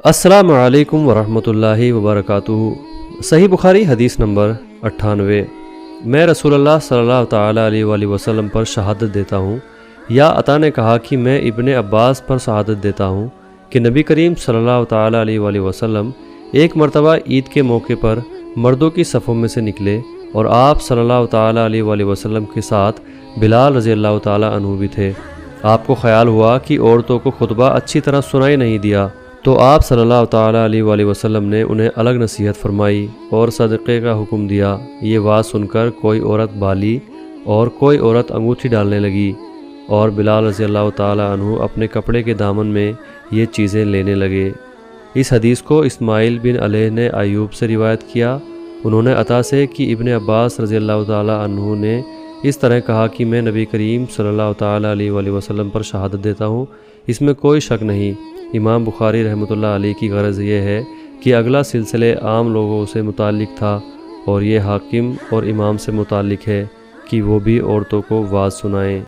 السلام علیکم ورحمۃ اللہ وبرکاتہ۔ صحیح بخاری حدیث نمبر 98۔ میں رسول اللہ صلی اللہ تعالیٰ علیہ وآلہ وسلم پر شہادت دیتا ہوں، یا عطا نے کہا کہ میں ابن عباس پر شہادت دیتا ہوں کہ نبی کریم صلی اللہ تعالیٰ علیہ وآلہ وسلم ایک مرتبہ عید کے موقع پر مردوں کی صفوں میں سے نکلے، اور آپ صلی اللہ تعالیٰ علیہ وآلہ وسلم کے ساتھ بلال رضی اللہ تعالیٰ عنہ بھی تھے۔ آپ کو خیال ہوا کہ عورتوں کو خطبہ اچھی طرح سنائی نہیں دیا، تو آپ صلی اللہ تعالیٰ علیہ وآلہ وسلم نے انہیں الگ نصیحت فرمائی اور صدقے کا حکم دیا۔ یہ بات سن کر کوئی عورت بالی اور کوئی عورت انگوٹھی ڈالنے لگی، اور بلال رضی اللہ تعالیٰ عنہ اپنے کپڑے کے دامن میں یہ چیزیں لینے لگے۔ اس حدیث کو اسماعیل بن علیہ نے ایوب سے روایت کیا۔ انہوں نے عطا سے کہ ابن عباس رضی اللہ تعالیٰ عنہ نے اس طرح کہا کہ میں نبی کریم صلی اللہ تعالیٰ علیہ وآلہ وسلم پر شہادت دیتا ہوں، اس میں کوئی شک نہیں۔ امام بخاری رحمۃ اللہ علیہ کی غرض یہ ہے کہ اگلا سلسلے عام لوگوں سے متعلق تھا، اور یہ حاکم اور امام سے متعلق ہے کہ وہ بھی عورتوں کو واعظ سنائیں۔